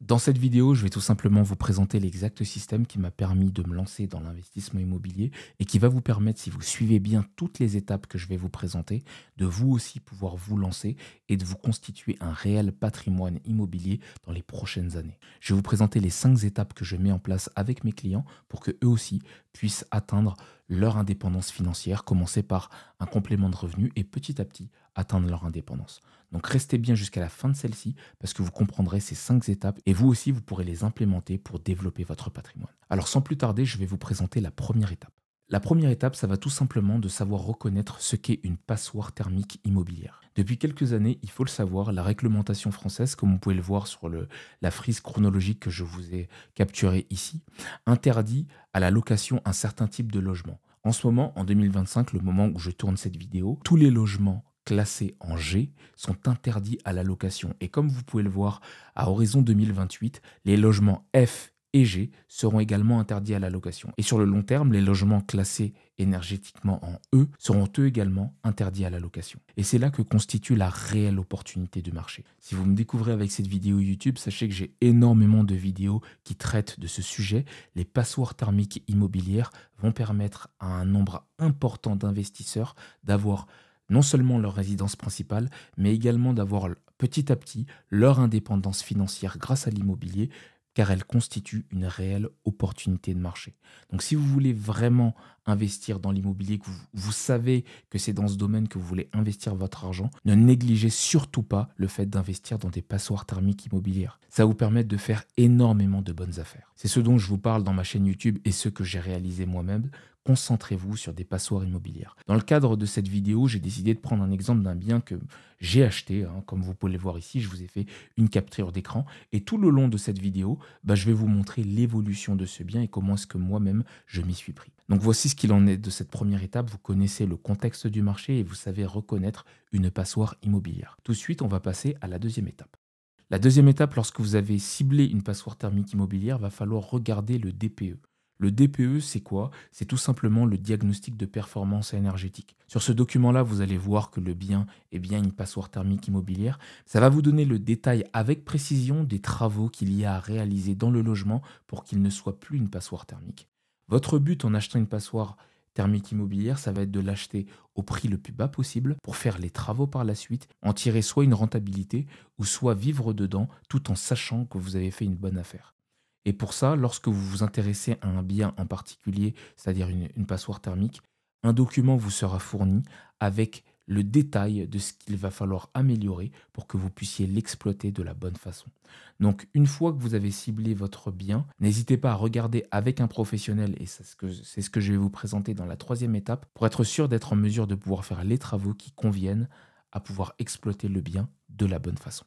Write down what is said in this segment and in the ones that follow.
Dans cette vidéo, je vais tout simplement vous présenter l'exact système qui m'a permis de me lancer dans l'investissement immobilier et qui va vous permettre, si vous suivez bien toutes les étapes que je vais vous présenter, de vous aussi pouvoir vous lancer et de vous constituer un réel patrimoine immobilier dans les prochaines années. Je vais vous présenter les 5 étapes que je mets en place avec mes clients pour que eux aussi puissent atteindre leur indépendance financière, commencer par un complément de revenu et petit à petit atteindre leur indépendance. Donc restez bien jusqu'à la fin de celle-ci parce que vous comprendrez ces 5 étapes et vous aussi, vous pourrez les implémenter pour développer votre patrimoine. Alors sans plus tarder, je vais vous présenter la première étape. La première étape, ça va tout simplement de savoir reconnaître ce qu'est une passoire thermique immobilière. Depuis quelques années, il faut le savoir, la réglementation française, comme vous pouvez le voir sur la frise chronologique que je vous ai capturée ici, interdit à la location un certain type de logement. En ce moment, en 2025, le moment où je tourne cette vidéo, tous les logements classés en G sont interdits à la location. Et comme vous pouvez le voir, à horizon 2028, les logements F et G seront également interdits à la location. Et sur le long terme, les logements classés énergétiquement en E seront eux également interdits à la location. Et c'est là que constitue la réelle opportunité de marché. Si vous me découvrez avec cette vidéo YouTube, sachez que j'ai énormément de vidéos qui traitent de ce sujet. Les passoires thermiques immobilières vont permettre à un nombre important d'investisseurs d'avoir non seulement leur résidence principale, mais également d'avoir petit à petit leur indépendance financière grâce à l'immobilier, car elle constitue une réelle opportunité de marché. Donc si vous voulez vraiment investir dans l'immobilier, que vous savez que c'est dans ce domaine que vous voulez investir votre argent, ne négligez surtout pas le fait d'investir dans des passoires thermiques immobilières. Ça va vous permettre de faire énormément de bonnes affaires. C'est ce dont je vous parle dans ma chaîne YouTube et ce que j'ai réalisé moi-même. Concentrez-vous sur des passoires immobilières. Dans le cadre de cette vidéo, j'ai décidé de prendre un exemple d'un bien que j'ai acheté. Comme vous pouvez le voir ici, je vous ai fait une capture d'écran. Et tout le long de cette vidéo, je vais vous montrer l'évolution de ce bien et comment est-ce que moi-même je m'y suis pris. Donc voici ce qu'il en est de cette première étape. Vous connaissez le contexte du marché et vous savez reconnaître une passoire immobilière. Tout de suite, on va passer à la deuxième étape. La deuxième étape, lorsque vous avez ciblé une passoire thermique immobilière, va falloir regarder le DPE. Le DPE, c'est quoi? C'est tout simplement le diagnostic de performance énergétique. Sur ce document-là, vous allez voir que le bien est bien une passoire thermique immobilière. Ça va vous donner le détail avec précision des travaux qu'il y a à réaliser dans le logement pour qu'il ne soit plus une passoire thermique. Votre but en achetant une passoire thermique immobilière, ça va être de l'acheter au prix le plus bas possible pour faire les travaux par la suite, en tirer soit une rentabilité ou soit vivre dedans tout en sachant que vous avez fait une bonne affaire. Et pour ça, lorsque vous vous intéressez à un bien en particulier, c'est-à-dire une passoire thermique, un document vous sera fourni avec le détail de ce qu'il va falloir améliorer pour que vous puissiez l'exploiter de la bonne façon. Donc, une fois que vous avez ciblé votre bien, n'hésitez pas à regarder avec un professionnel, et c'est ce que je vais vous présenter dans la troisième étape, pour être sûr d'être en mesure de pouvoir faire les travaux qui conviennent à pouvoir exploiter le bien de la bonne façon.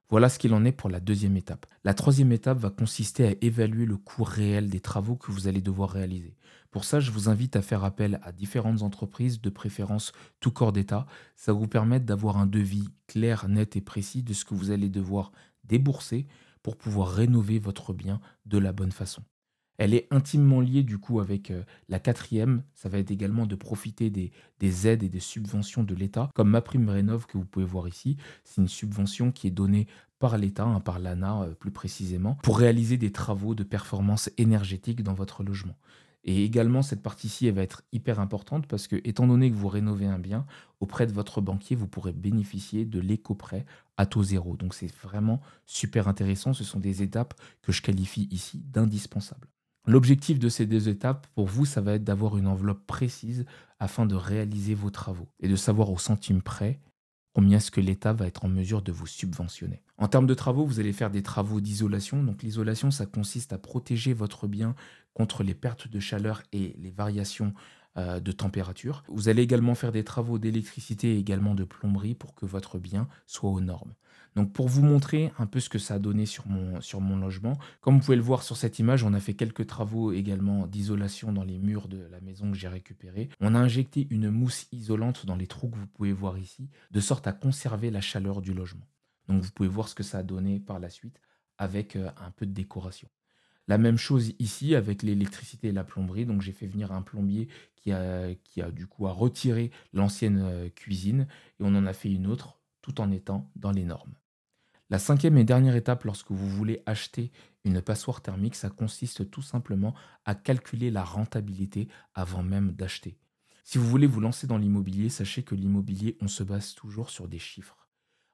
Voilà ce qu'il en est pour la deuxième étape. La troisième étape va consister à évaluer le coût réel des travaux que vous allez devoir réaliser. Pour ça, je vous invite à faire appel à différentes entreprises, de préférence tout corps d'État. Ça va vous permettre d'avoir un devis clair, net et précis de ce que vous allez devoir débourser pour pouvoir rénover votre bien de la bonne façon. Elle est intimement liée du coup avec la quatrième, ça va être également de profiter des aides et des subventions de l'État, comme MaPrimeRénov' que vous pouvez voir ici. C'est une subvention qui est donnée par l'État, par l'ANA plus précisément, pour réaliser des travaux de performance énergétique dans votre logement. Et également, cette partie-ci, elle va être hyper importante parce que, étant donné que vous rénovez un bien, auprès de votre banquier, vous pourrez bénéficier de l'éco-prêt à taux zéro. Donc, c'est vraiment super intéressant. Ce sont des étapes que je qualifie ici d'indispensables. L'objectif de ces 2 étapes, pour vous, ça va être d'avoir une enveloppe précise afin de réaliser vos travaux et de savoir au centime près combien est-ce que l'État va être en mesure de vous subventionner. En termes de travaux, vous allez faire des travaux d'isolation. Donc l'isolation, ça consiste à protéger votre bien contre les pertes de chaleur et les variations de température. Vous allez également faire des travaux d'électricité et également de plomberie pour que votre bien soit aux normes. Donc pour vous montrer un peu ce que ça a donné sur mon logement, comme vous pouvez le voir sur cette image, on a fait quelques travaux également d'isolation dans les murs de la maison que j'ai récupérée. On a injecté une mousse isolante dans les trous que vous pouvez voir ici, de sorte à conserver la chaleur du logement. Donc vous pouvez voir ce que ça a donné par la suite avec un peu de décoration. La même chose ici avec l'électricité et la plomberie. Donc j'ai fait venir un plombier qui a du coup à retirer l'ancienne cuisine et on en a fait une autre tout en étant dans les normes. La cinquième et dernière étape lorsque vous voulez acheter une passoire thermique, ça consiste tout simplement à calculer la rentabilité avant même d'acheter. Si vous voulez vous lancer dans l'immobilier, sachez que l'immobilier, on se base toujours sur des chiffres.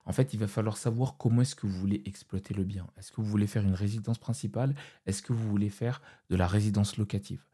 En fait, il va falloir savoir comment est-ce que vous voulez exploiter le bien. Est-ce que vous voulez faire une résidence principale? Est-ce que vous voulez faire de la résidence locative?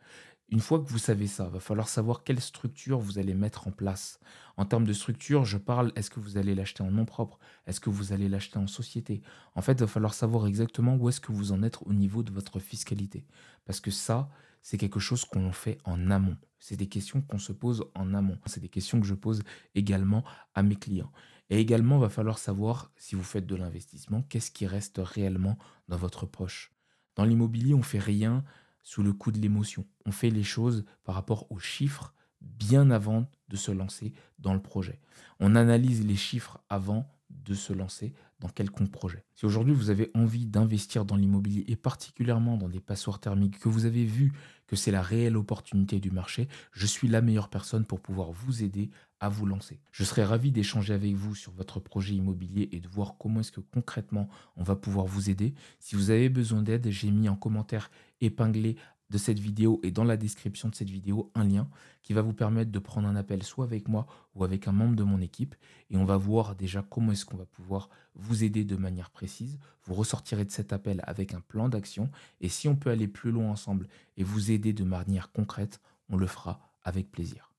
Une fois que vous savez ça, va falloir savoir quelle structure vous allez mettre en place. En termes de structure, je parle, est-ce que vous allez l'acheter en nom propre? Est-ce que vous allez l'acheter en société? En fait, il va falloir savoir exactement où est-ce que vous en êtes au niveau de votre fiscalité. Parce que ça, c'est quelque chose qu'on fait en amont. C'est des questions qu'on se pose en amont. C'est des questions que je pose également à mes clients. Et également, il va falloir savoir, si vous faites de l'investissement, qu'est-ce qui reste réellement dans votre poche. Dans l'immobilier, on fait rien sous le coup de l'émotion. On fait les choses par rapport aux chiffres bien avant de se lancer dans le projet. On analyse les chiffres avant de se lancer dans quelconque projet. Si aujourd'hui vous avez envie d'investir dans l'immobilier et particulièrement dans des passoires thermiques, que vous avez vu que c'est la réelle opportunité du marché, je suis la meilleure personne pour pouvoir vous aider à vous lancer. Je serais ravi d'échanger avec vous sur votre projet immobilier et de voir comment est-ce que concrètement on va pouvoir vous aider. Si vous avez besoin d'aide, j'ai mis en commentaire épinglé de cette vidéo et dans la description de cette vidéo un lien qui va vous permettre de prendre un appel soit avec moi ou avec un membre de mon équipe et on va voir déjà comment est-ce qu'on va pouvoir vous aider de manière précise. Vous ressortirez de cet appel avec un plan d'action et si on peut aller plus loin ensemble et vous aider de manière concrète, on le fera avec plaisir.